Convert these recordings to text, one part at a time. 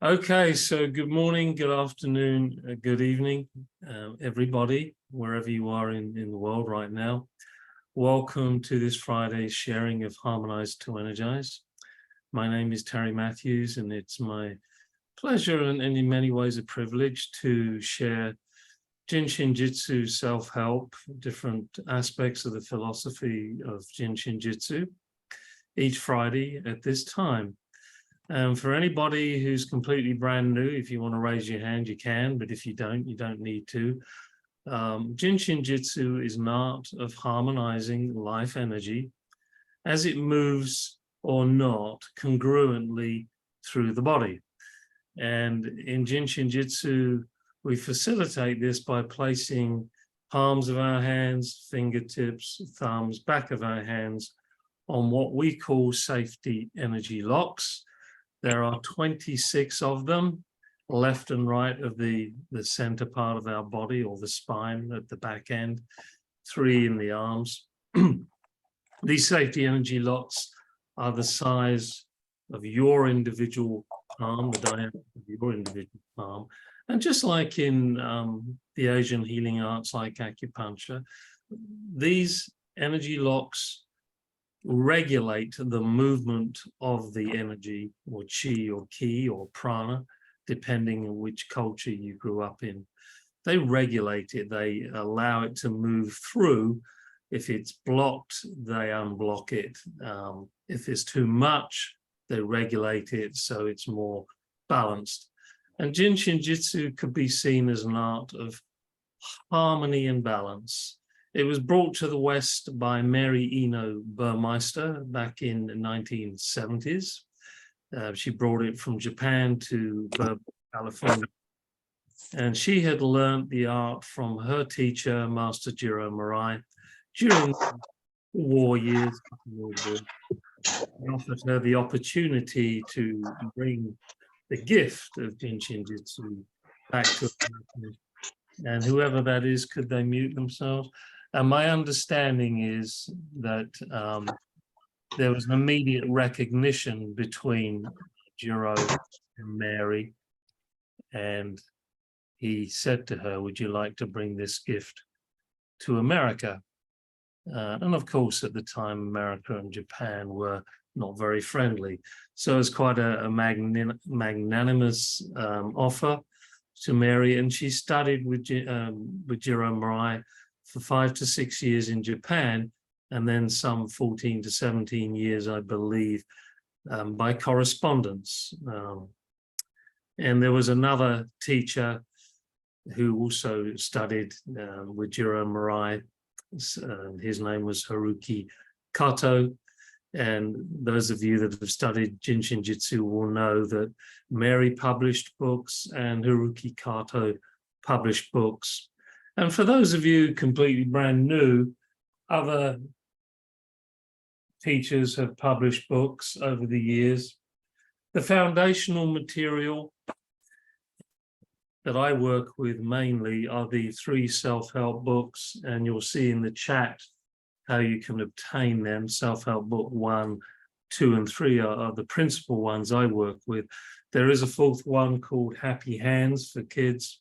Okay, so good morning, good afternoon, good evening, everybody, wherever you are in the world right now. Welcome to this Friday's sharing of Harmonize to Energize. My name is Terry Matthews, and it's my pleasure and in many ways a privilege to share Jin Shin Jyutsu self-help, different aspects of the philosophy of Jin Shin Jyutsu each Friday at this time. For anybody who's completely brand new, if you want to raise your hand, you can, but if you don't need to. Jin Shin Jyutsu is an art of harmonizing life energy as it moves or not congruently through the body. And in Jin Shin Jyutsu, we facilitate this by placing palms of our hands, fingertips, thumbs, back of our hands on what we call safety energy locks. There are 26 of them, left and right of the center part of our body, or the spine at the back end, 3 in the arms. These safety energy locks are the size of your individual palm, the diameter of your individual palm. And just like in the Asian healing arts like acupuncture, these energy locks regulate the movement of the energy, or chi or ki or prana, depending on which culture you grew up in. They regulate it, they allow it to move through. If it's blocked, they unblock it. If it's too much, they regulate it so it's more balanced. And Jin Shin Jyutsu could be seen as an art of harmony and balance. It was brought to the West by Mary Eno Burmeister back in the 1970s. She brought it from Japan to California. And she had learned the art from her teacher, Master Jiro Murai, during war years. He offered her the opportunity to bring the gift of Jin Shin Jyutsu back to America. And whoever that is, could they mute themselves? And my understanding is that there was an immediate recognition between Jiro and Mary, and he said to her, "Would you like to bring this gift to America?" And of course, at the time, America and Japan were not very friendly. So it's quite a magnanimous offer to Mary, and she studied with Jiro Murai for 5 to 6 years in Japan, and then some 14 to 17 years, I believe, by correspondence. And there was another teacher who also studied with Jiro Murai. His name was Haruki Kato. And those of you that have studied Jin Shin Jyutsu will know that Mary published books and Haruki Kato published books. And for those of you completely brand new, other teachers have published books over the years. The foundational material that I work with mainly are the 3 self-help books, and you'll see in the chat how you can obtain them. Self-help book 1, 2, and 3 are the principal ones I work with. There is a 4th one called Happy Hands for kids.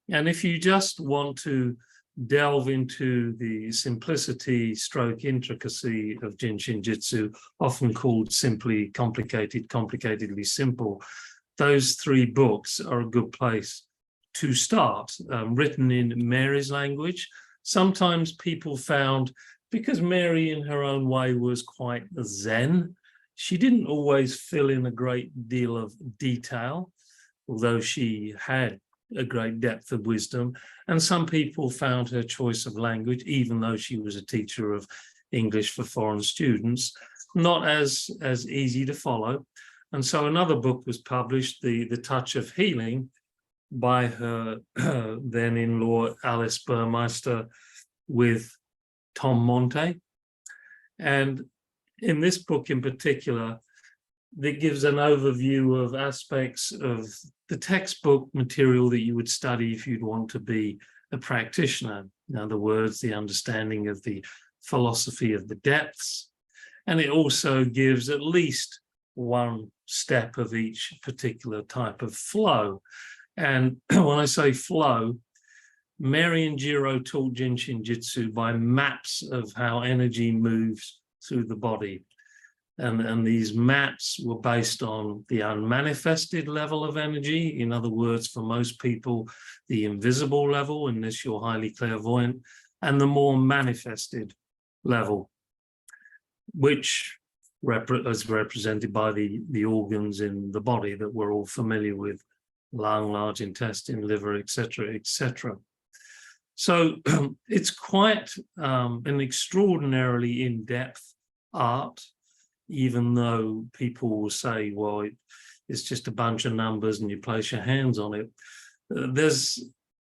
And if you just want to delve into the simplicity stroke intricacy of Jin Shin Jyutsu, often called simply complicated, complicatedly simple, those 3 books are a good place to start, written in Mary's language. Sometimes people found, because Mary in her own way was quite zen, she didn't always fill in a great deal of detail, although she had a great depth of wisdom. And some people found her choice of language, even though she was a teacher of English for foreign students, not as easy to follow. And so another book was published, The Touch of Healing, by her then-in-law Alice Burmeister with Tom Monte. And in this book in particular, that gives an overview of aspects of the textbook material that you would study if you'd want to be a practitioner. In other words, the understanding of the philosophy of the depths. And it also gives at least one step of each particular type of flow. And when I say flow, Mary and Jiro taught Jinshin Jitsu by maps of how energy moves through the body. And these maps were based on the unmanifested level of energy. In other words, for most people, the invisible level, unless you're highly clairvoyant, and the more manifested level, which is represented by the organs in the body that we're all familiar with: lung, large intestine, liver, etc., etc. So it's quite an extraordinarily in-depth art, even though people will say, well, it's just a bunch of numbers and you place your hands on it. There's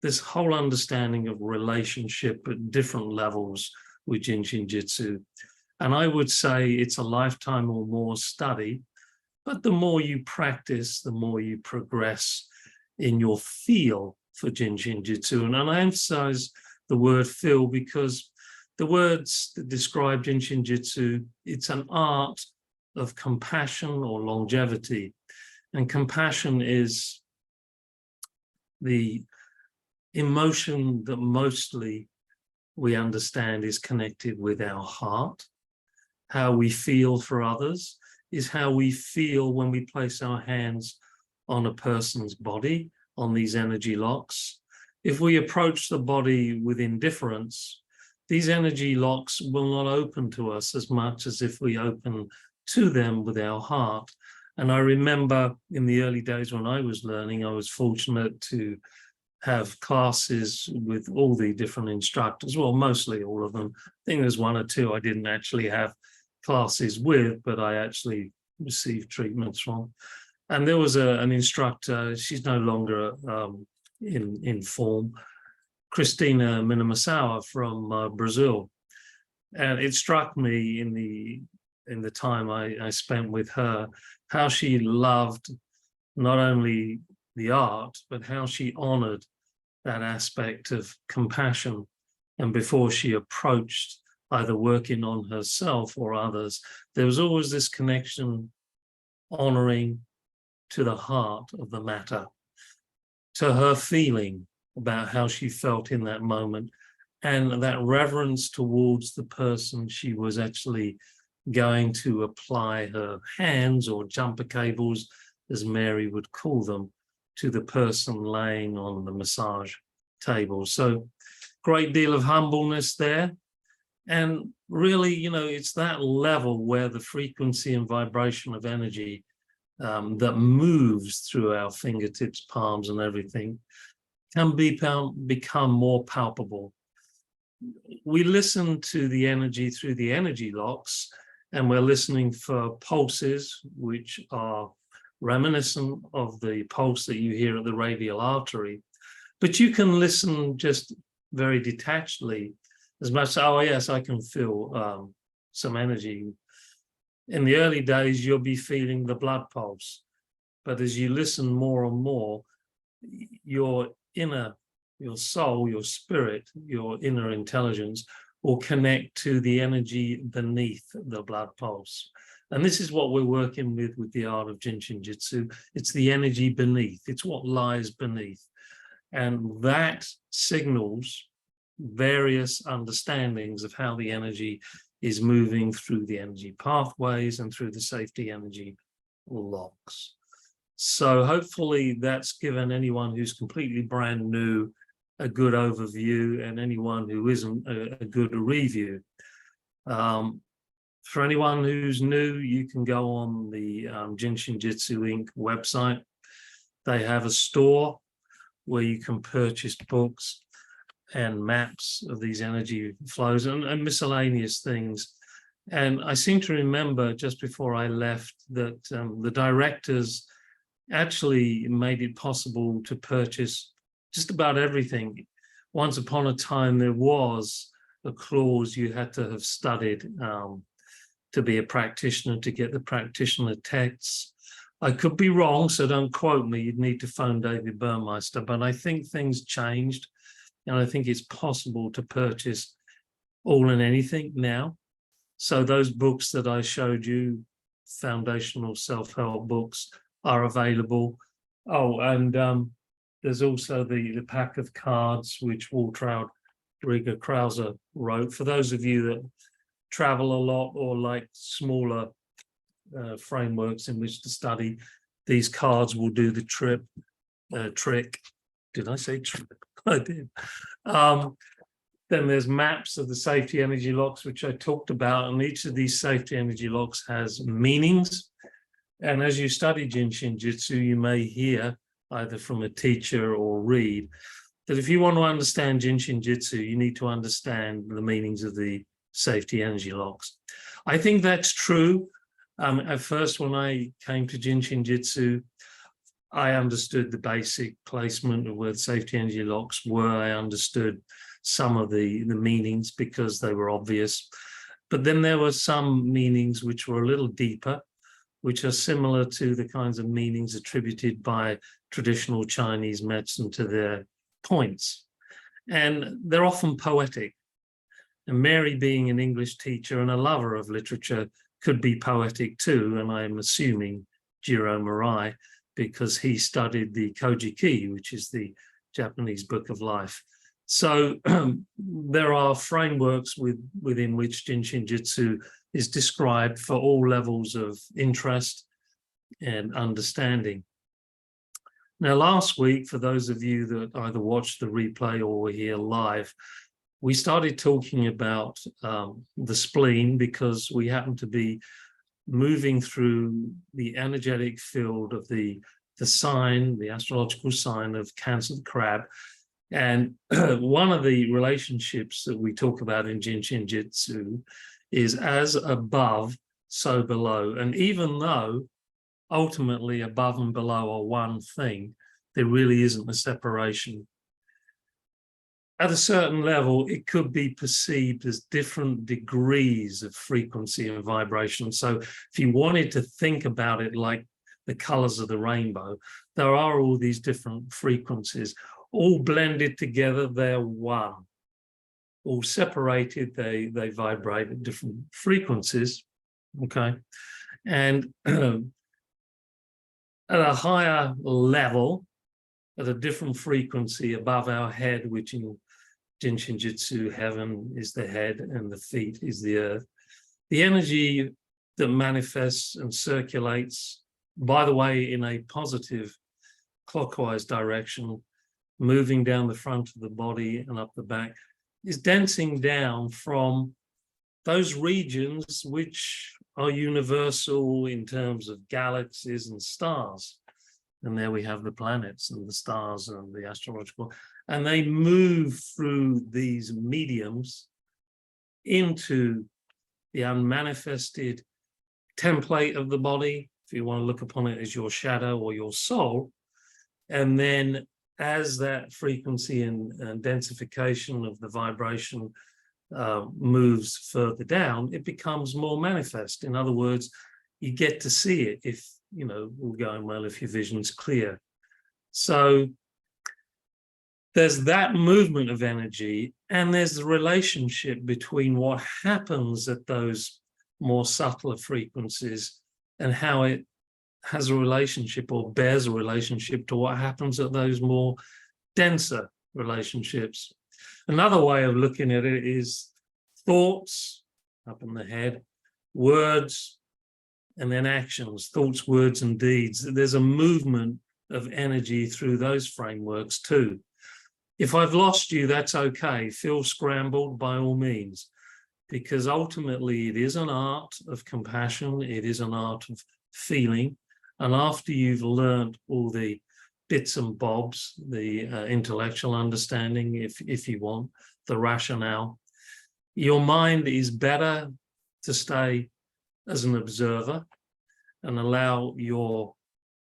this whole understanding of relationship at different levels with Jinshin Jitsu. And I would say it's a lifetime or more study, but the more you practice, the more you progress in your feel for Jinshin Jitsu. And I emphasize the word feel because the words that describe Jinshin Jitsu, it's an art of compassion or longevity. And compassion is the emotion that mostly we understand is connected with our heart. How we feel for others is how we feel when we place our hands on a person's body, on these energy locks. If we approach the body with indifference, these energy locks will not open to us as much as if we open to them with our heart. And I remember in the early days when I was learning, I was fortunate to have classes with all the different instructors, well, mostly all of them. I think there's one or two I didn't actually have classes with, but I actually received treatments from. And there was an instructor, she's no longer in form, Christina Minamosawa from Brazil. And it struck me in the time I spent with her, how she loved not only the art, but how she honored that aspect of compassion. And before she approached either working on herself or others, there was always this connection, honoring to the heart of the matter, to her feeling about how she felt in that moment, and that reverence towards the person she was actually going to apply her hands or jumper cables, as Mary would call them, to the person laying on the massage table. So great deal of humbleness there. And really, you know, it's that level where the frequency and vibration of energy that moves through our fingertips, palms, and everything can become more palpable. We listen to the energy through the energy locks, and we're listening for pulses, which are reminiscent of the pulse that you hear at the radial artery. But you can listen just very detachedly, as much as, oh yes, I can feel some energy. In the early days, you'll be feeling the blood pulse. But as you listen more and more, your soul, your spirit, your inner intelligence will connect to the energy beneath the blood pulse. And this is what we're working with the art of Jinshin Jitsu. It's the energy beneath. It's what lies beneath. And that signals various understandings of how the energy is moving through the energy pathways and through the safety energy locks. So hopefully that's given anyone who's completely brand new a good overview, and anyone who isn't a good review. For anyone who's new, you can go on the Jinshin Jitsu Inc. website. They have a store where you can purchase books and maps of these energy flows and miscellaneous things. And I seem to remember just before I left that the directors actually made it possible to purchase just about everything. Once upon a time, there was a clause you had to have studied to be a practitioner, to get the practitioner texts. I could be wrong, so don't quote me. You'd need to phone David Burmeister, but I think things changed, and I think it's possible to purchase all and anything now. So those books that I showed you foundational self-help books are available. Oh, and there's also the pack of cards which Waltraud Rieger Krauser wrote. For those of you that travel a lot or like smaller frameworks in which to study, these cards will do the trick. Did I say trick? I did. Then there's maps of the safety energy locks, which I talked about, and each of these safety energy locks has meanings. And as you study Jinshin Jyutsu, you may hear either from a teacher or read that if you want to understand Jinshin Jyutsu, you need to understand the meanings of the safety energy locks. I think that's true. At first, when I came to Jinshin Jyutsu, I understood the basic placement of where the safety energy locks were. I understood some of the meanings because they were obvious. But then there were some meanings which were a little deeper, which are similar to the kinds of meanings attributed by traditional Chinese medicine to their points. And they're often poetic. And Mary, being an English teacher and a lover of literature, could be poetic too. And I'm assuming Jiro Murai, because he studied the Kojiki, which is the Japanese Book of Life. So there are frameworks within which Jinshin Jyutsu is described for all levels of interest and understanding. Now, last week, for those of you that either watched the replay or were here live, we started talking about the spleen because we happen to be moving through the energetic field of the sign, the astrological sign of Cancer the Crab. And one of the relationships that we talk about in Jinshin Jyutsu is as above, so below. And even though ultimately above and below are one thing, there really isn't a separation. At a certain level, it could be perceived as different degrees of frequency and vibration. So if you wanted to think about it like the colors of the rainbow, there are all these different frequencies, all blended together, they're one. All separated, they vibrate at different frequencies, okay? And at a higher level, at a different frequency above our head, which in Jinshin Jyutsu, heaven is the head and the feet is the earth, the energy that manifests and circulates, by the way, in a positive clockwise direction, moving down the front of the body and up the back, is dancing down from those regions which are universal in terms of galaxies and stars. And there we have the planets and the stars and the astrological, and they move through these mediums into the unmanifested template of the body, if you want to look upon it as your shadow or your soul. And then as that frequency and densification of the vibration moves further down, it becomes more manifest. In other words, you get to see it if, you know, all going well, if your vision's clear. So there's that movement of energy, and there's the relationship between what happens at those more subtler frequencies and how it has a relationship or bears a relationship to what happens at those more denser relationships. Another way of looking at it is thoughts up in the head, words, and then actions, thoughts, words, and deeds. There's a movement of energy through those frameworks too. If I've lost you, that's okay. Feel scrambled by all means, because ultimately it is an art of compassion. It is an art of feeling. And after you've learned all the bits and bobs, the intellectual understanding, if you want, the rationale, your mind is better to stay as an observer and allow your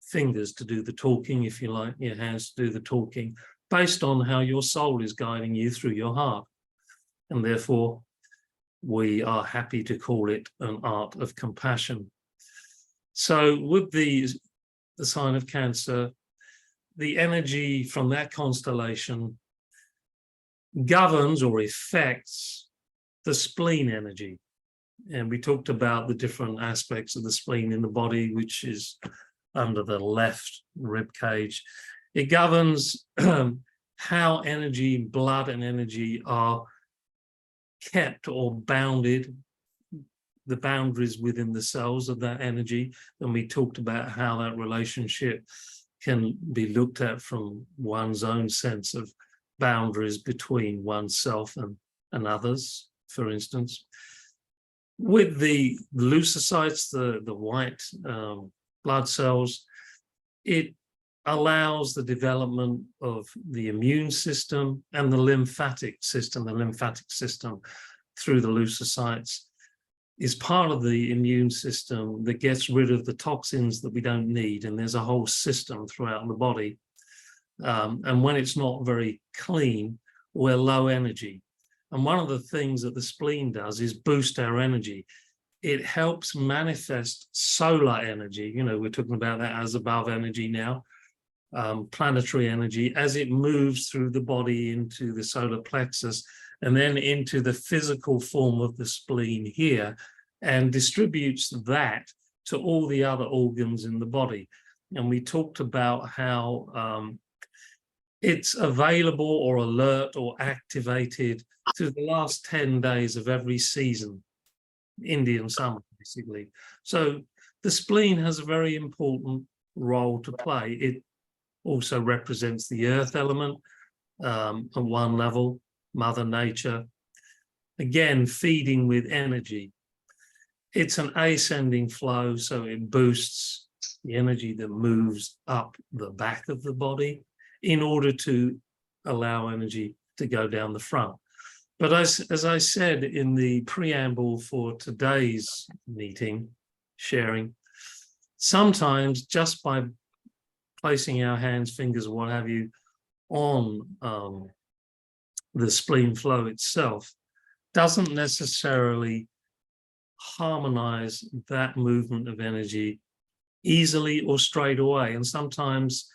fingers to do the talking, if you like, your hands to do the talking, based on how your soul is guiding you through your heart. And therefore, we are happy to call it an art of compassion. So with the sign of Cancer, the energy from that constellation governs or affects the spleen energy. And we talked about the different aspects of the spleen in the body, which is under the left rib cage. It governs how energy, blood and energy are kept or bounded, the boundaries within the cells of that energy. And we talked about how that relationship can be looked at from one's own sense of boundaries between oneself and others, for instance. With the leukocytes, the white blood cells, it allows the development of the immune system and the lymphatic system. The lymphatic system through the leukocytes is part of the immune system that gets rid of the toxins that we don't need. And there's a whole system throughout the body. And when it's not very clean, we're low energy. And one of the things that the spleen does is boost our energy. It helps manifest solar energy. You know, we're talking about that as above energy now, planetary energy, as it moves through the body into the solar plexus and then into the physical form of the spleen here, and distributes that to all the other organs in the body. And we talked about how it's available or alert or activated through the last 10 days of every season, Indian summer, basically. So the spleen has a very important role to play. It also represents the earth element at one level, Mother Nature, again, feeding with energy. It's an ascending flow, so it boosts the energy that moves up the back of the body in order to allow energy to go down the front. But as I said in the preamble for today's meeting, sharing, sometimes just by placing our hands, fingers, or what have you, on the spleen flow itself, doesn't necessarily harmonize that movement of energy easily or straight away. And sometimes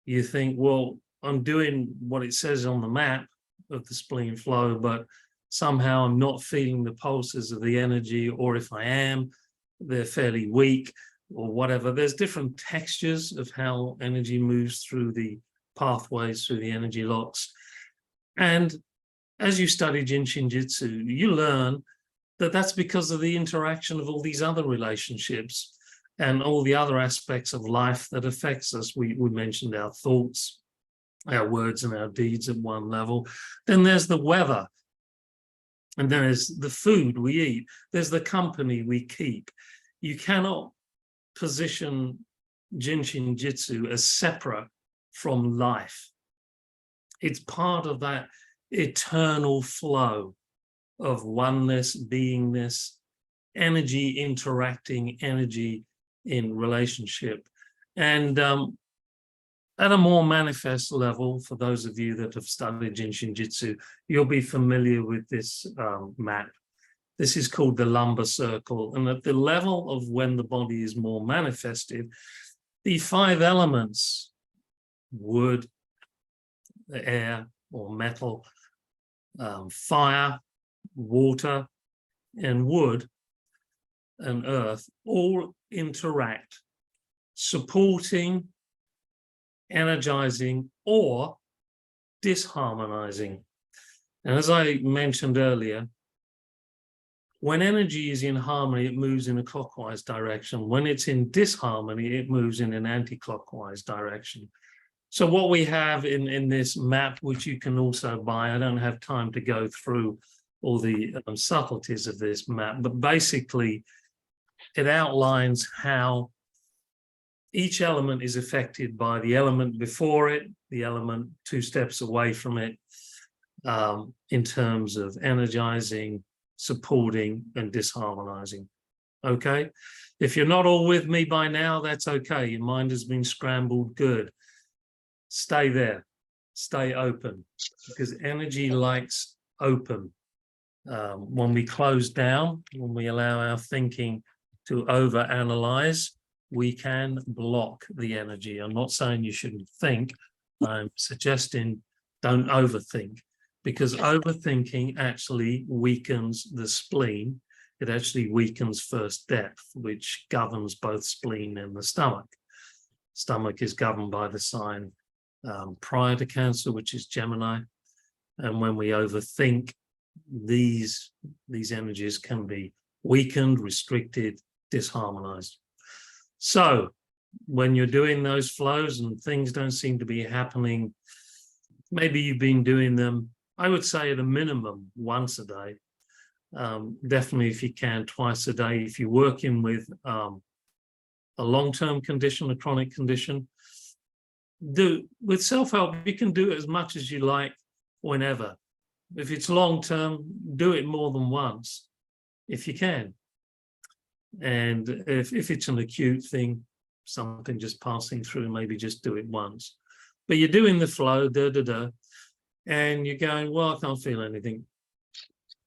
you think, well, I'm doing what it says on the map of the spleen flow, but somehow I'm not feeling the pulses of the energy, or if I am, they're fairly weak or whatever. There's different textures of how energy moves through the pathways, through the energy locks. And as you study Jin Shin Jyutsu, you learn that that's because of the interaction of all these other relationships and all the other aspects of life that affects us. We mentioned our thoughts, our words and our deeds at one level. Then there's the weather, and there's the food we eat. There's the company we keep. You cannot position Jin Shin Jyutsu as separate from life. It's part of that eternal flow of oneness, beingness, energy interacting, energy in relationship. And at a more manifest level, for those of you that have studied Jin Shin Jyutsu, you'll be familiar with this map. This is called the lumbar circle. And at the level of when the body is more manifested, the 5 elements, wood, air or metal, fire, water, and wood and earth all interact, supporting, energizing, or disharmonizing. And as I mentioned earlier, when energy is in harmony, it moves in a clockwise direction. When it's in disharmony, it moves in an anti-clockwise direction. So what we have in this map, which you can also buy, I don't have time to go through all the subtleties of this map, but basically it outlines how each element is affected by the element before it, the element 2 steps away from it, in terms of energizing, supporting, and disharmonizing. Okay? If you're not all with me by now, that's okay. Your mind has been scrambled. Good. Stay there. Stay open, because energy likes open. When we close down, when we allow our thinking to overanalyze, we can block the energy. I'm not saying you shouldn't think. I'm suggesting don't overthink, because overthinking actually weakens the spleen it actually weakens first depth, which governs both spleen and the stomach. Stomach is governed by the sign prior to Cancer, which is Gemini. And when we overthink, these energies can be weakened, restricted, disharmonized. So when you're doing those flows and things don't seem to be happening, maybe you've been doing them, I would say at a minimum once a day. Definitely if you can, twice a day. If you're working with a long-term condition, a chronic condition, with self-help, you can do it as much as you like, whenever. If it's long-term, do it more than once, if you can. And if it's an acute thing, something just passing through, maybe just do it once. But you're doing the flow, and you're going, well, I can't feel anything.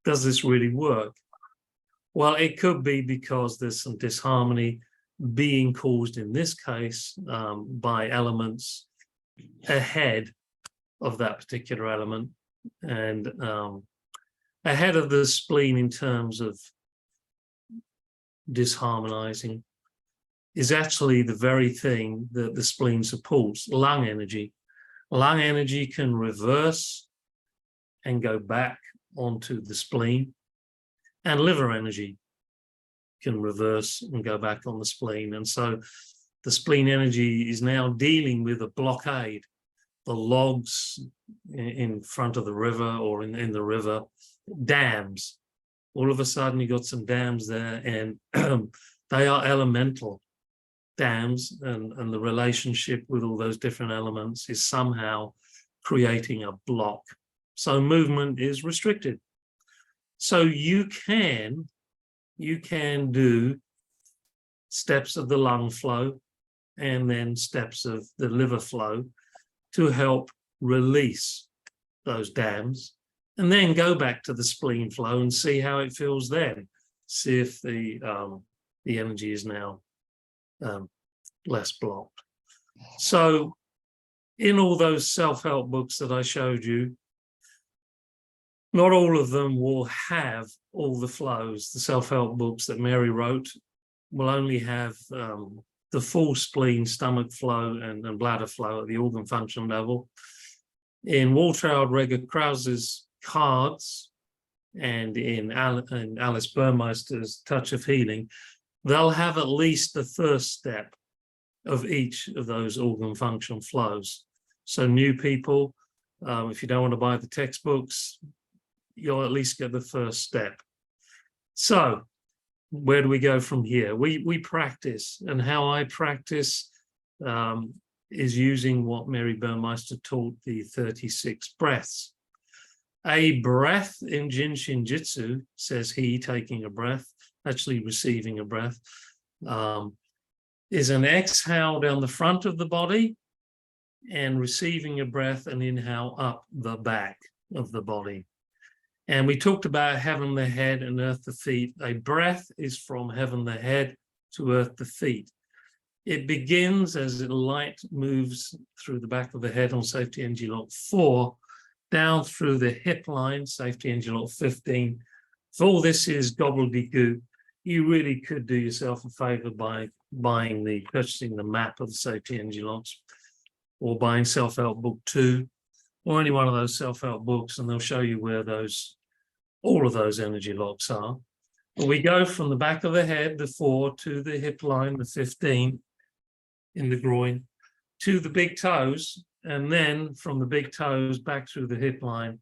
Does this really work? Well, it could be because there's some disharmony being caused in this case by elements ahead of that particular element, and ahead of the spleen in terms of disharmonizing is actually the very thing that the spleen supports, lung energy. Lung energy can reverse and go back onto the spleen, and liver energy can reverse and go back on the spleen. And so the spleen energy is now dealing with a blockade. The logs in front of the river or in the river, dams. All of a sudden you got some dams there, and they are elemental dams, and the relationship with all those different elements is somehow creating a block. So movement is restricted. So you can do steps of the lung flow and then steps of the liver flow to help release those dams, and then go back to the spleen flow and see how it feels then. See if the energy is now less blocked. So in all those self-help books that I showed you, not all of them will have all the flows. The self-help books that Mary wrote will only have the full spleen, stomach flow, and bladder flow at the organ function level. In Waltraud Reger Krause's cards and in Alice Burmeister's Touch of Healing, they'll have at least the first step of each of those organ function flows. So new people, if you don't want to buy the textbooks, you'll at least get the first step. So where do we go from here? We practice, and how I practice is using what Mary Burmeister taught, the 36 breaths. A breath in Jinshin Jitsu, says he, taking a breath, actually receiving a breath, is an exhale down the front of the body and receiving a breath, and inhale up the back of the body. And we talked about heaven the head and earth the feet. A breath is from heaven the head to earth the feet. It begins as light moves through the back of the head on safety energy lock 4, down through the hip line, safety energy lock 15. If all this is gobbledygook, you really could do yourself a favor by purchasing the map of the safety energy locks, or buying Self-Help Book 2, or any one of those self-help books, and they'll show you where all of those energy locks are. And we go from the back of the head, the 4, to the hip line, the 15, in the groin, to the big toes, and then from the big toes back through the hip line,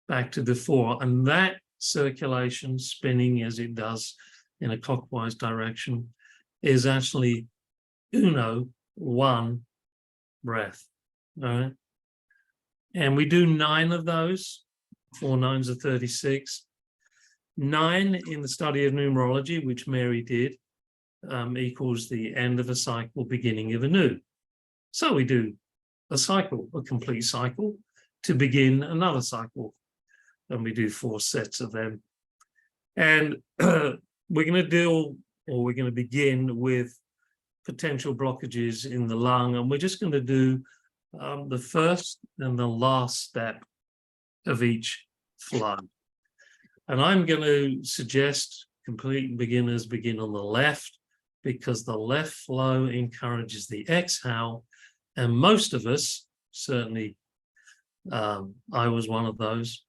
back to the 4. And that circulation, spinning as it does in a clockwise direction, is actually one breath. All right. And we do 9 of those. 4 9s are 36. 9 in the study of numerology, which Mary did, equals the end of a cycle, beginning of a new. So we do a cycle, a complete cycle, to begin another cycle. And we do 4 sets of them. And we're going to begin with potential blockages in the lung. And we're just going to do the first and the last step of each flow. And I'm going to suggest complete beginners begin on the left because the left flow encourages the exhale. And most of us, certainly I was one of those,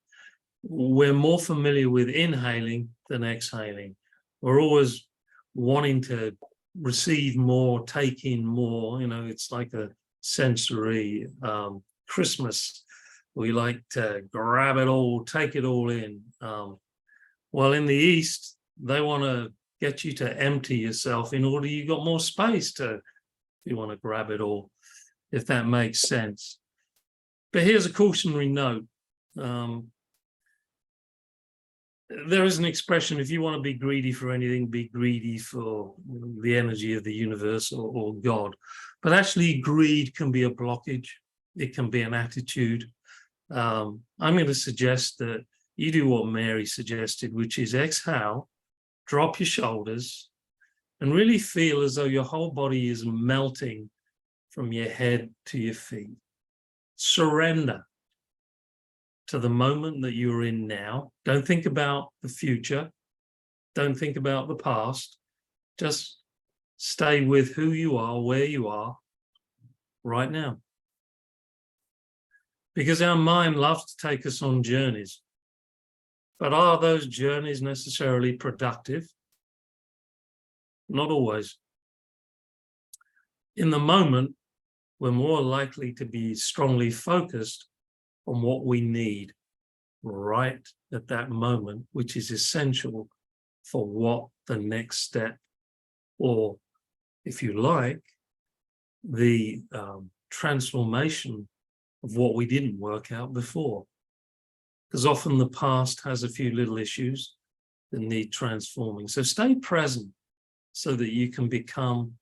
we're more familiar with inhaling than exhaling. We're always wanting to receive more, take in more. You know, it's like a sensory Christmas. We like to grab it all, take it all in. Well, in the East, they want to get you to empty yourself in order you got more space to, if you want to grab it all, if that makes sense. But here's a cautionary note. There is an expression, if you want to be greedy for anything, be greedy for the energy of the universe or God. But actually, greed can be a blockage. It can be an attitude. I'm going to suggest that you do what Mary suggested, which is exhale, drop your shoulders, and really feel as though your whole body is melting from your head to your feet. Surrender to the moment that you're in now. Don't think about the future. Don't think about the past. Just stay with who you are, where you are right now. Because our mind loves to take us on journeys. But are those journeys necessarily productive? Not always. In the moment, we're more likely to be strongly focused on what we need right at that moment, which is essential for what the next step, or if you like, the transformation of what we didn't work out before. Because often the past has a few little issues that need transforming. So stay present so that you can become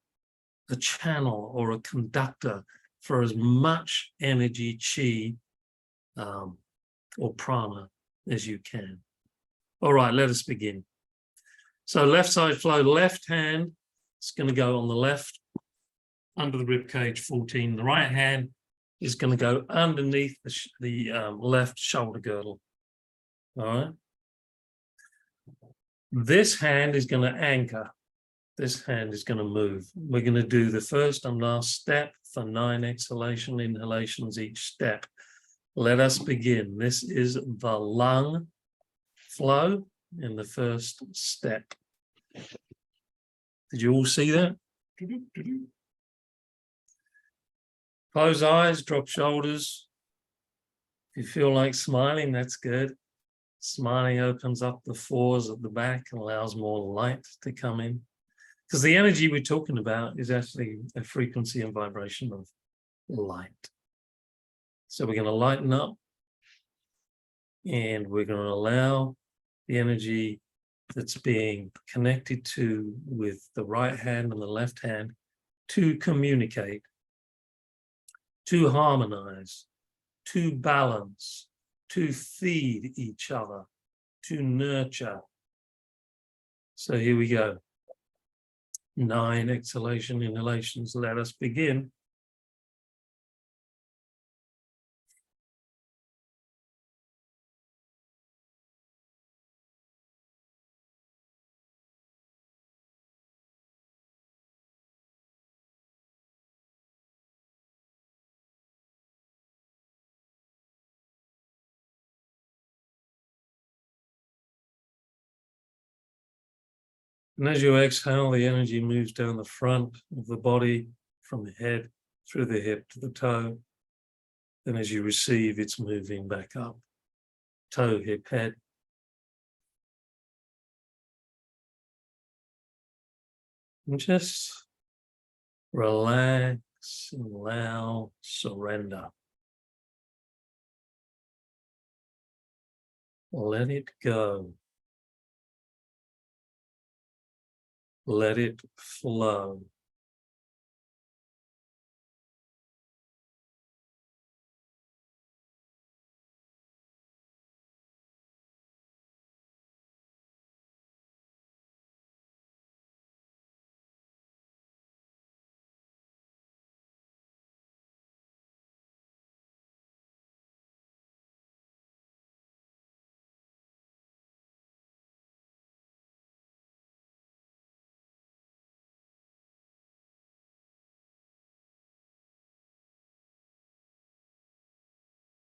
a channel or a conductor for as much energy, chi, or prana as you can. All right, let us begin. So left side flow, left hand, it's going to go on the left under the rib cage 14. The right hand is going to go underneath the left shoulder girdle. All right. This hand is going to anchor. This hand is going to move. We're going to do the first and last step for 9 exhalation inhalations each step. Let us begin. This is the lung flow in the first step. Did you all see that? Close eyes, drop shoulders. If you feel like smiling, that's good. Smiling opens up the fours at the back and allows more light to come in. Because the energy we're talking about is actually a frequency and vibration of light. So we're going to lighten up and we're going to allow the energy that's being connected to with the right hand and the left hand to communicate, to harmonize, to balance, to feed each other, to nurture. So here we go. 9 exhalation inhalations. Let us begin. And as you exhale, the energy moves down the front of the body, from the head, through the hip to the toe. Then as you receive, it's moving back up. Toe, hip, head. And just relax and allow, surrender. Let it go. Let it flow.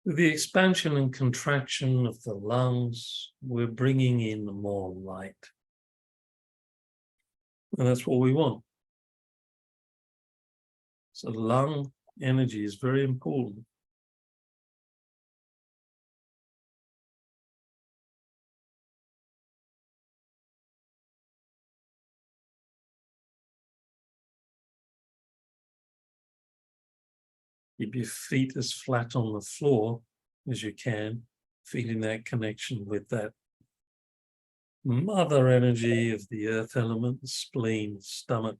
With the expansion and contraction of the lungs, we're bringing in more light. And that's what we want. So lung energy is very important. Keep your feet as flat on the floor as you can, feeling that connection with that mother energy of the earth element, the spleen, stomach.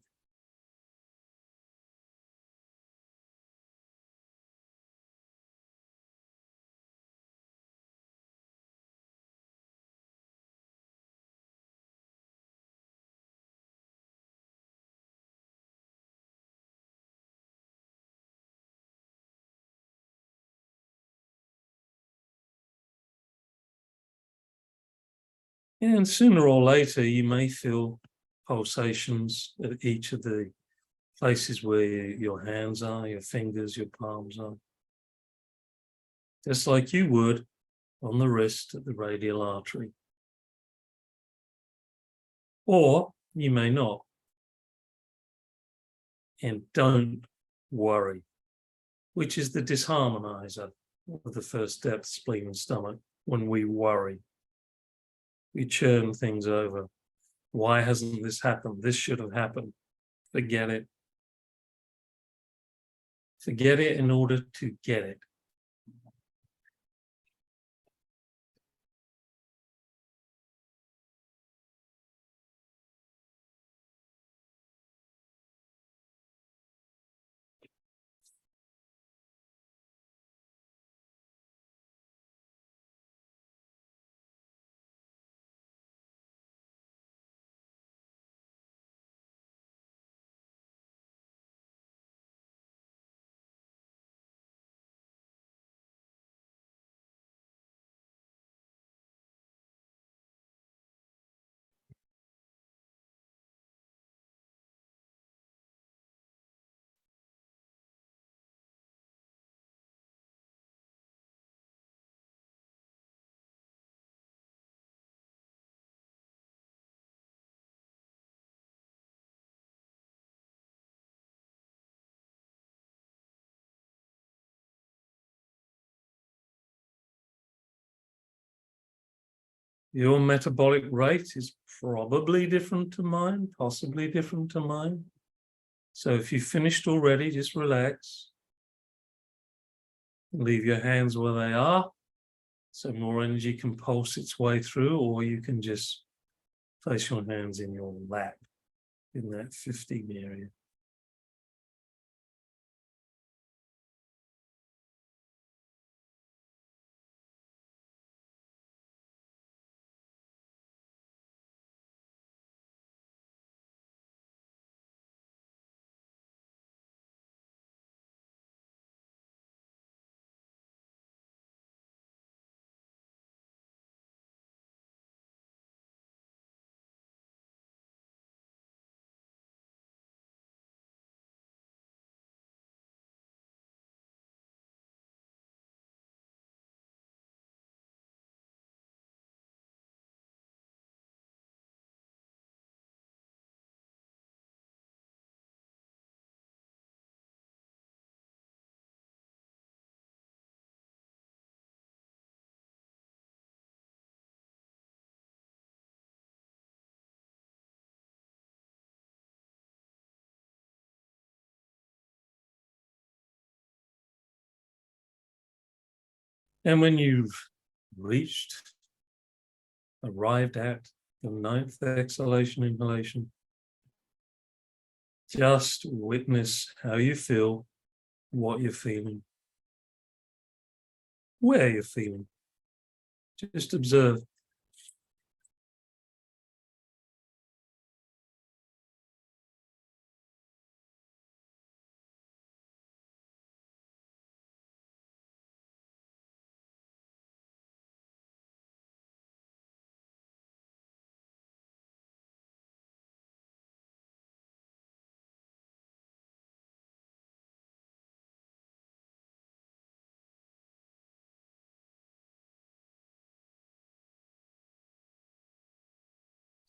And sooner or later, you may feel pulsations at each of the places where your hands are, your fingers, your palms are. Just like you would on the wrist at the radial artery. Or you may not. And don't worry, which is the disharmonizer of the first depth, spleen and stomach. When we worry, we churn things over. Why hasn't this happened? This should have happened. Forget it. Forget it in order to get it. Your metabolic rate is probably different to mine, possibly different to mine. So if you've finished already, just relax. Leave your hands where they are, so more energy can pulse its way through, or you can just place your hands in your lap in that 15 area. And when you've arrived at the 9th exhalation, inhalation, just witness how you feel, what you're feeling, where you're feeling. Just observe.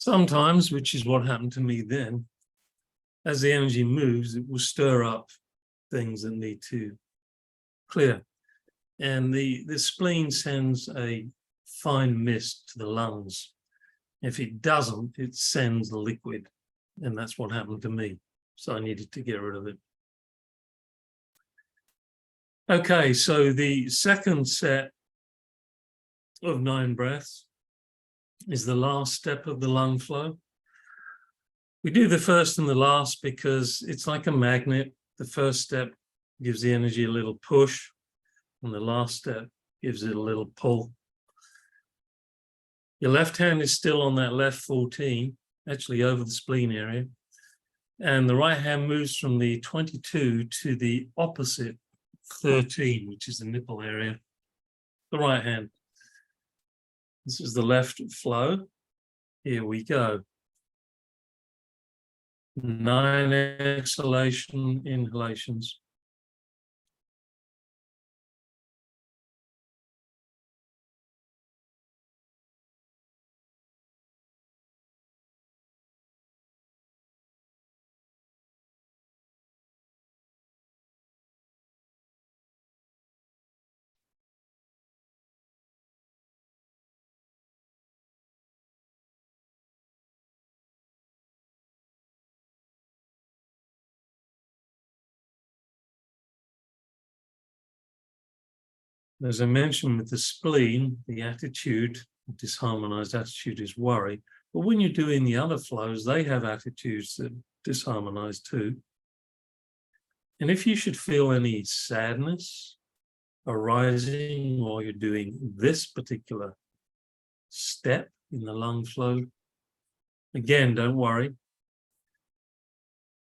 Sometimes, which is what happened to me then, as the energy moves, it will stir up things that need to clear. And the spleen sends a fine mist to the lungs. If it doesn't, it sends the liquid. And that's what happened to me. So I needed to get rid of it. Okay, so the second set of 9 breaths is the last step of the lung flow. We do the first and the last because it's like a magnet. The first step gives the energy a little push, and the last step gives it a little pull. Your left hand is still on that left 14, actually over the spleen area, and the right hand moves from the 22 to the opposite 13, which is the nipple area. The right hand. This is the left flow. Here we go. 9 exhalation inhalations. As I mentioned with the spleen, the attitude, disharmonized attitude is worry. But when you're doing the other flows, they have attitudes that disharmonize too. And if you should feel any sadness arising while you're doing this particular step in the lung flow, again, don't worry.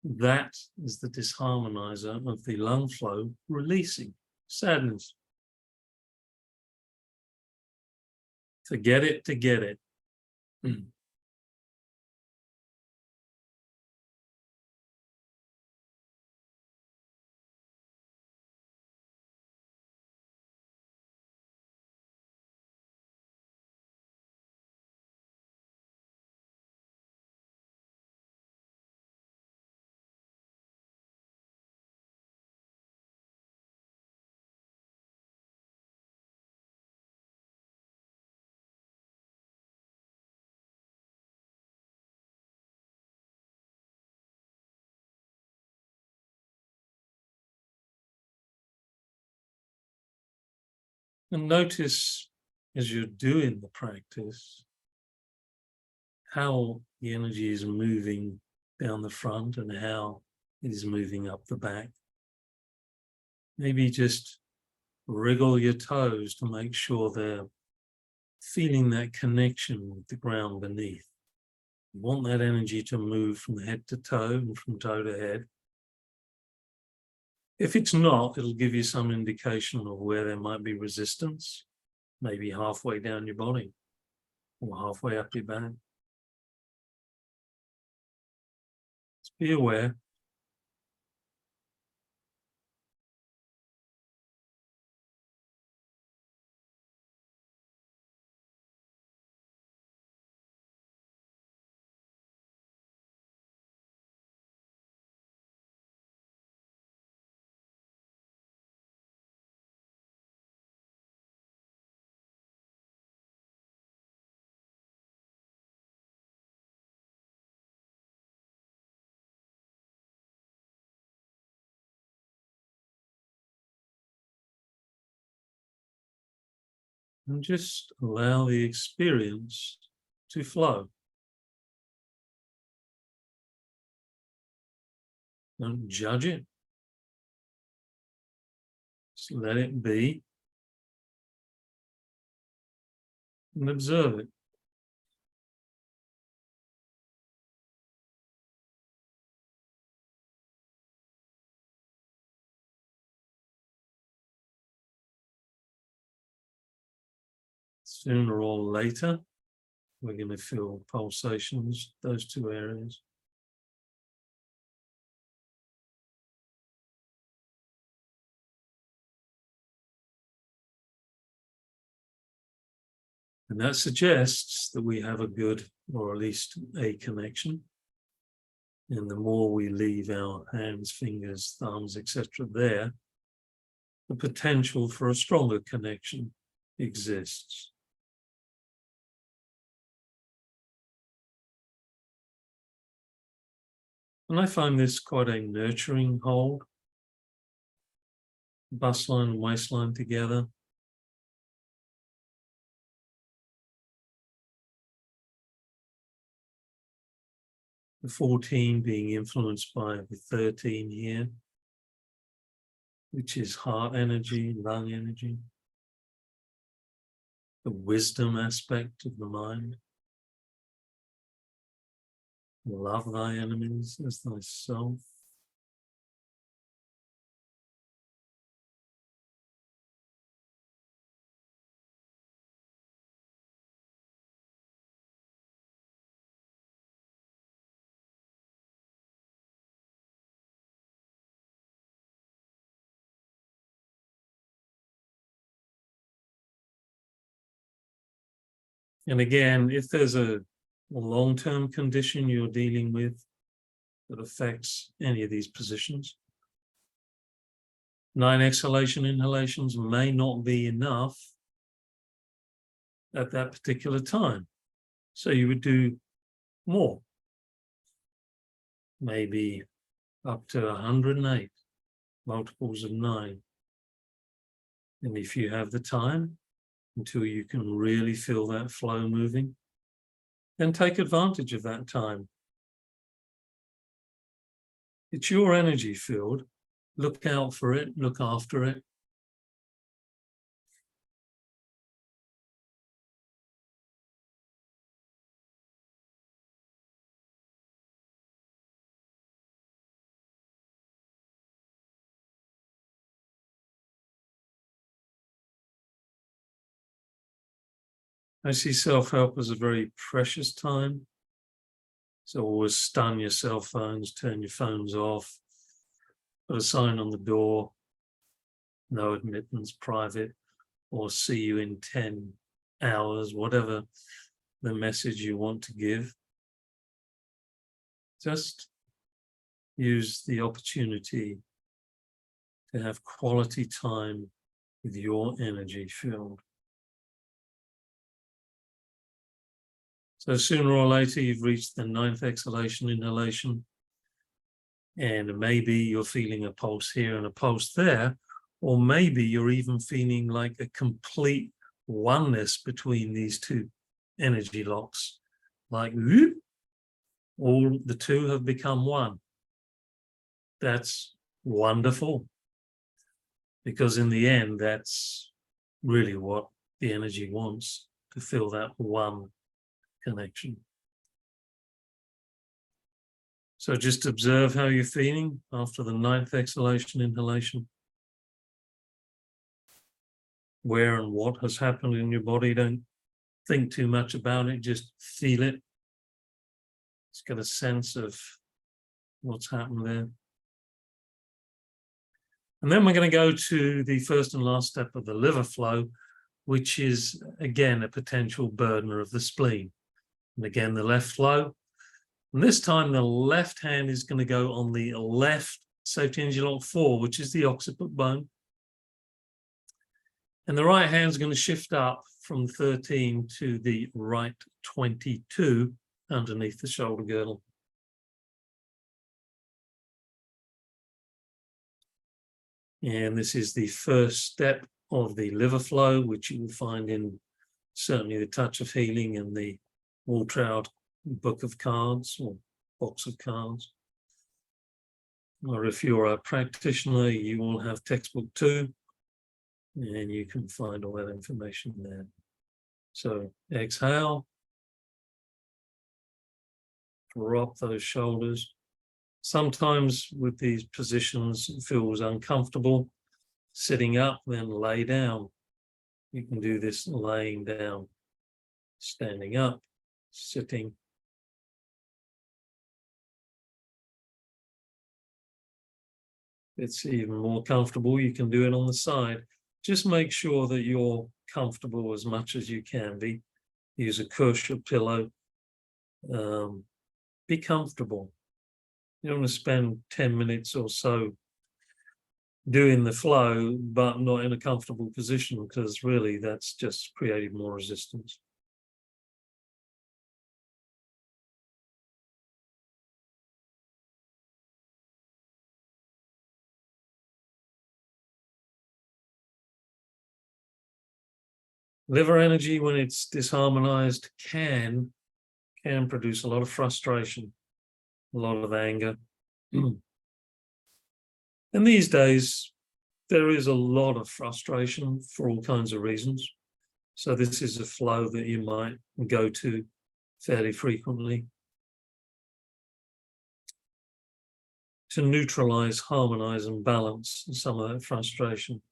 That is the disharmonizer of the lung flow releasing sadness. Forget it to get it. And notice as you're doing the practice, how the energy is moving down the front and how it is moving up the back. Maybe just wriggle your toes to make sure they're feeling that connection with the ground beneath. You want that energy to move from head to toe and from toe to head. If it's not, it'll give you some indication of where there might be resistance, maybe halfway down your body or halfway up your back. Just be aware. And just allow the experience to flow. Don't judge it. Just let it be and observe it. Sooner or later, we're going to feel pulsations, those two areas. And that suggests that we have a good or at least a connection. And the more we leave our hands, fingers, thumbs, etc. there, the potential for a stronger connection exists. And I find this quite a nurturing hold. Bust line and waistline together. The 14 being influenced by the 13 here, which is heart energy, lung energy, the wisdom aspect of the mind. Love thy enemies as thyself. And again, if there's a long-term condition you're dealing with that affects any of these positions, 9 exhalation inhalations may not be enough at that particular time. So you would do more, maybe up to 108, multiples of 9. And if you have the time, until you can really feel that flow moving, then take advantage of that time. It's your energy field. Look out for it, look after it. I see self-help as a very precious time. So always stun your cell phones, turn your phones off, put a sign on the door, no admittance, private, or see you in 10 hours, whatever the message you want to give. Just use the opportunity to have quality time with your energy field. So sooner or later, you've reached the 9th exhalation inhalation, and maybe you're feeling a pulse here and a pulse there, or maybe you're even feeling like a complete oneness between these two energy locks, like whoop, all the two have become one. That's wonderful, because in the end, that's really what the energy wants, to feel that one connection. So just observe how you're feeling after the 9th exhalation inhalation. Where and what has happened in your body. Don't think too much about it, just feel it. Just get a sense of what's happened there. And then we're going to go to the first and last step of the liver flow, which is, again, a potential burdener of the spleen. And again, the left flow. And this time, the left hand is going to go on the left safety energy lock 4, which is the occiput bone. And the right hand is going to shift up from 13 to the right 22 underneath the shoulder girdle. And this is the first step of the liver flow, which you will find in certainly the Touch of Healing and the Waltraud book of cards or box of cards. Or if you're a practitioner, you will have textbook 2, and you can find all that information there. So exhale, drop those shoulders. Sometimes with these positions, it feels uncomfortable. Sitting up, then lay down. You can do this laying down, standing up, sitting. It's even more comfortable. You can do it on the side. Just make sure that you're comfortable as much as you can be. Use a cushion or pillow Be comfortable. You don't want to spend 10 minutes or so doing the flow, but not in a comfortable position, because really that's just creating more resistance. Liver energy, when it's disharmonized, can produce a lot of frustration, a lot of anger. And these days, there is a lot of frustration for all kinds of reasons. So this is a flow that you might go to fairly frequently to neutralize, harmonize, and balance some of that frustration.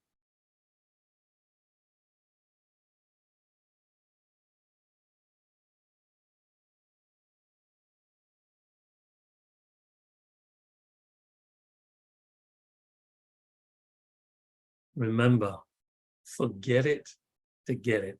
Remember, forget it to get it.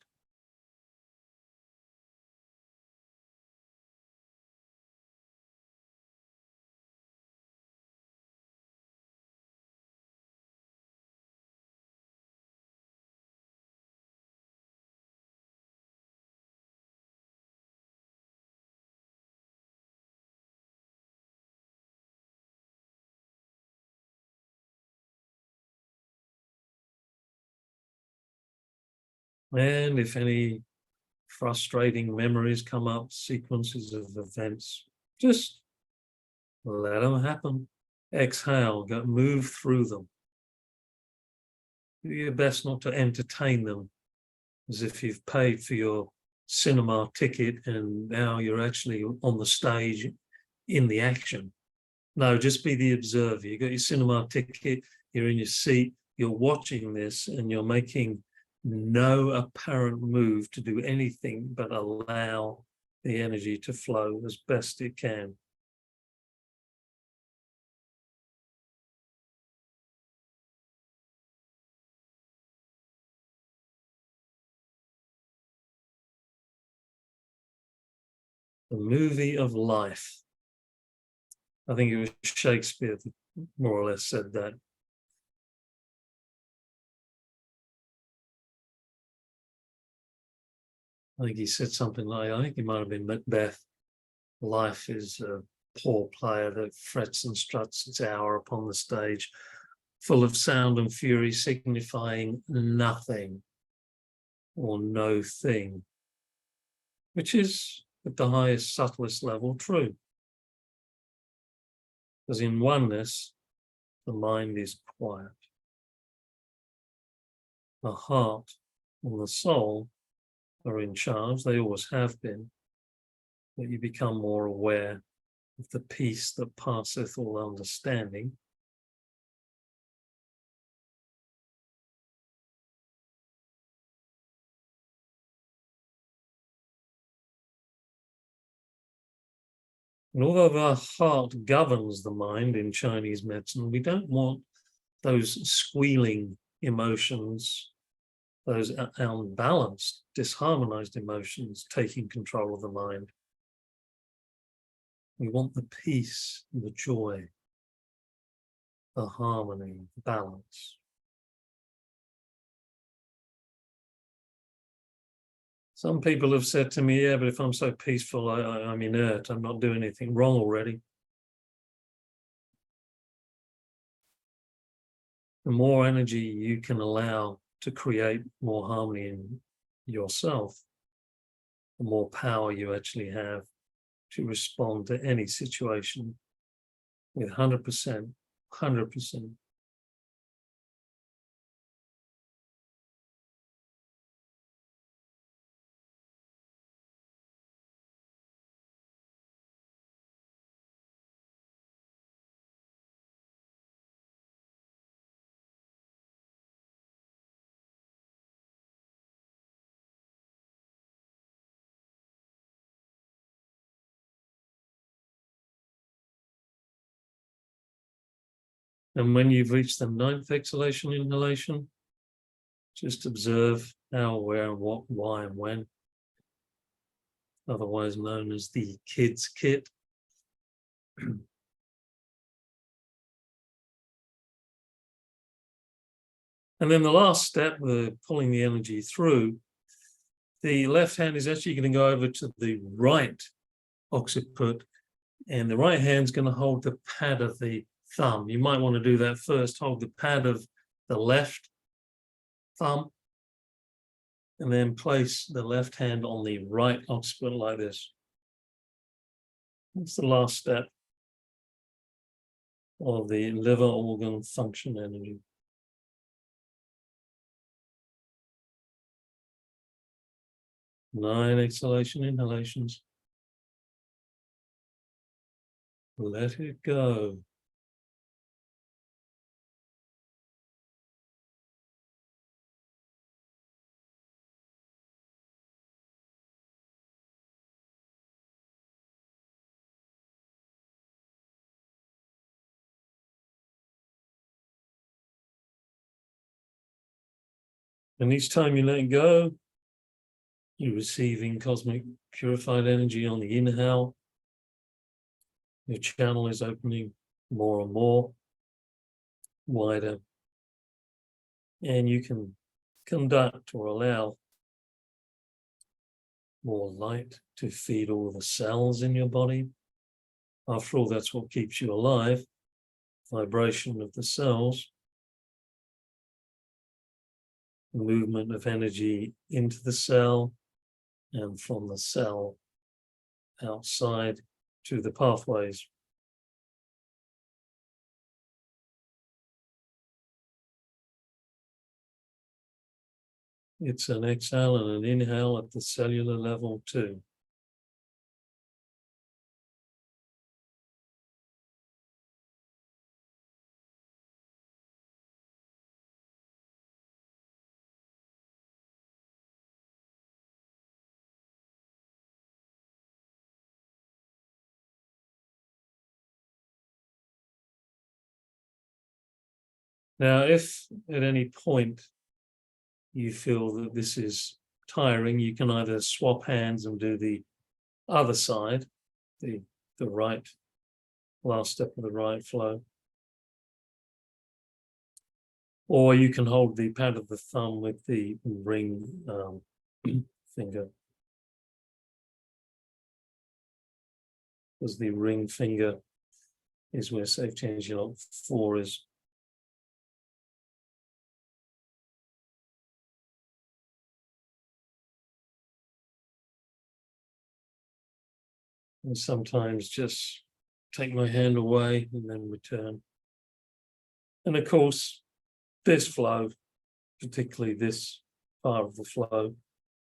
And if any frustrating memories come up, sequences of events, just let them happen. Exhale, move through them. Do your best not to entertain them as if you've paid for your cinema ticket and now you're actually on the stage in the action. No, just be the observer. You got your cinema ticket, you're in your seat, you're watching this, and you're making no apparent move to do anything but allow the energy to flow as best it can. The movie of life. I think it was Shakespeare that more or less said that. I think he said something like, I think it might have been Macbeth. Life is a poor player that frets and struts its hour upon the stage, full of sound and fury, signifying nothing or no thing, which is at the highest, subtlest level true. Because in oneness, the mind is quiet. The heart and the soul are in charge, they always have been, but you become more aware of the peace that passeth all understanding. And although our heart governs the mind in Chinese medicine, we don't want those squealing emotions, those unbalanced, disharmonized emotions taking control of the mind. We want the peace, the joy, the harmony, the balance. Some people have said to me, yeah, but if I'm so peaceful, I'm inert, I'm not doing anything wrong already. The more energy you can allow to create more harmony in yourself, the more power you actually have to respond to any situation with 100%, 100%. And when you've reached the 9th exhalation inhalation, just observe how, where, and what, why, and when. otherwise known as the kids kit. And then the last step, pulling the energy through, the left hand is actually going to go over to the right occiput, and the right hand's going to hold the pad of the thumb. You might want to do that first. Hold the pad of the left thumb, and then place the left hand on the right occiput like this. That's the last step of the liver organ function energy. Nine exhalation inhalations. Let it go. And each time you let go, you're receiving cosmic purified energy on the inhale. Your channel is opening more and more, wider. And you can conduct or allow more light to feed all the cells in your body. After all, that's what keeps you alive, vibration of the cells. Movement of energy into the cell and from the cell outside to the pathways. It's an exhale and an inhale at the cellular level too. Now, if at any point you feel that this is tiring, you can either swap hands and do the other side, the right, last step of the right flow. Or you can hold the pad of the thumb with the ring finger. Because the ring finger is where safety energy lock 4 is. And sometimes just take my hand away and then return. And of course, this flow, particularly this part of the flow,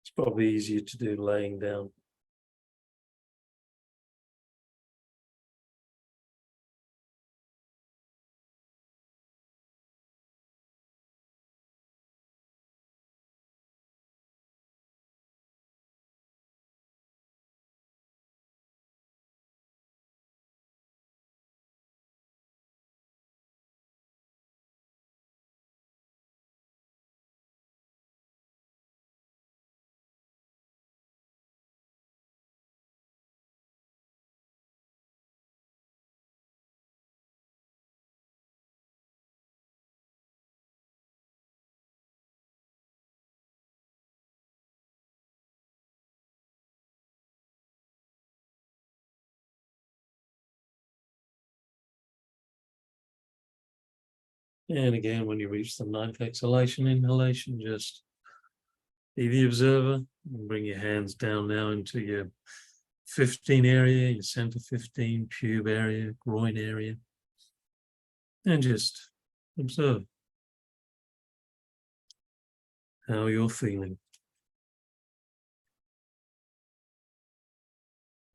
it's probably easier to do laying down. And again, when you reach the 9th exhalation, inhalation, just be the observer and bring your hands down now into your 15 area, your center 15, pube area, groin area, and just observe how you're feeling.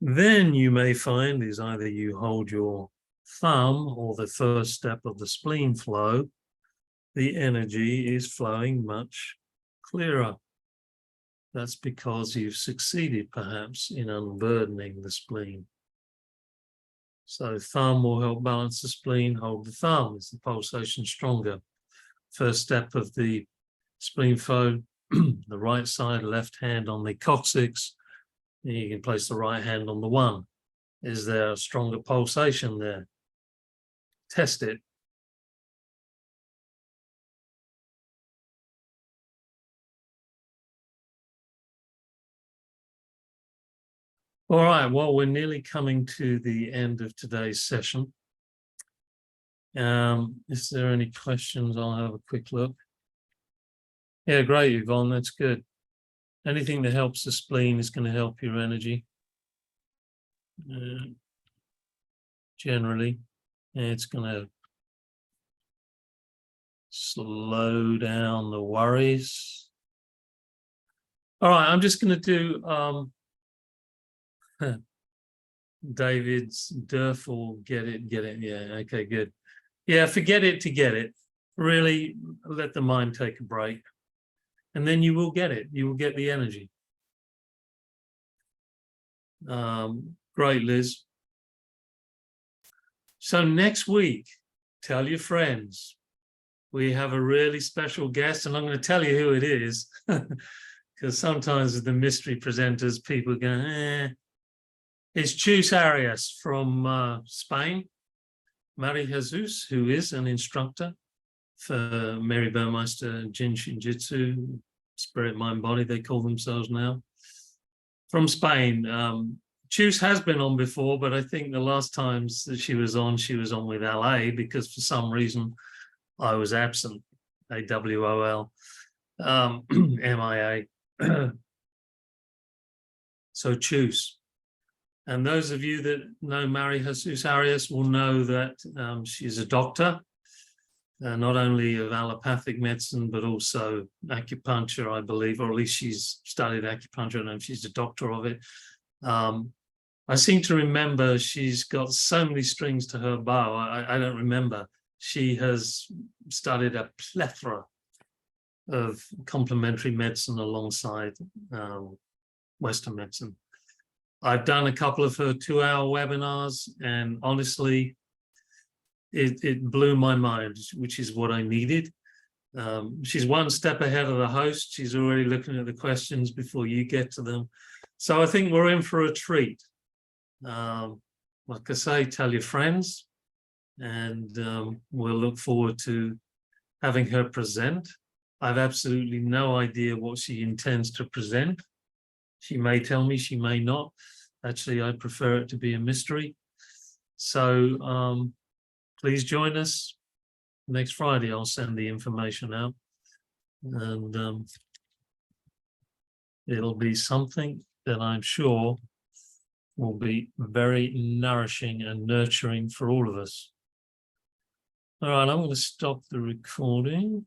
Then you may find is either you hold your thumb or the first step of the spleen flow, the energy is flowing much clearer. That's because you've succeeded perhaps in unburdening the spleen. So thumb will help balance the spleen, hold the thumb. Is the pulsation stronger? First step of the spleen flow, the right side, left hand on the coccyx, You can place the right hand on the 1. Is there a stronger pulsation there? Test it. All right, well, we're nearly coming to the end of today's session. Is there any questions? I'll have a quick look. Yeah, great, Yvonne, that's good. Anything that helps the spleen is going to help your energy. Generally, it's going to slow down the worries. All right, I'm just going to do David's Durful, get it. Yeah, okay, good. Yeah, forget it to get it. Really let the mind take a break. And then you will get it. You will get the energy. Great, Liz. So next week, tell your friends. We have a really special guest, and I'm going to tell you who it is. Because sometimes with the mystery presenters, people go, eh. It's Chus Arias from Spain. Mari Jesus, who is an instructor for Mary Burmeister Jin Shin Jitsu, Spirit, Mind, Body, they call themselves now. From Spain. Chus has been on before, but I think the last times that she was on with LA, because for some reason I was absent, AWOL, MIA. So Chus. And those of you that know Mari Jesus Arias will know that she's a doctor, not only of allopathic medicine, but also acupuncture, I believe, or at least she's studied acupuncture. I don't know if she's a doctor of it. I seem to remember she's got so many strings to her bow. I don't remember. She has studied a plethora of complementary medicine alongside Western medicine. I've done a couple of her 2-hour webinars, and honestly, it blew my mind, which is what I needed. She's one step ahead of the host. She's already looking at the questions before you get to them. So I think we're in for a treat. Like I say, tell your friends, and we'll look forward to having her present. I've absolutely no idea what she intends to present. She may tell me, she may not. Actually, I prefer it to be a mystery. So please join us next Friday. I'll send the information out, and it'll be something that I'm sure will be very nourishing and nurturing for all of us. All right, I'm going to stop the recording.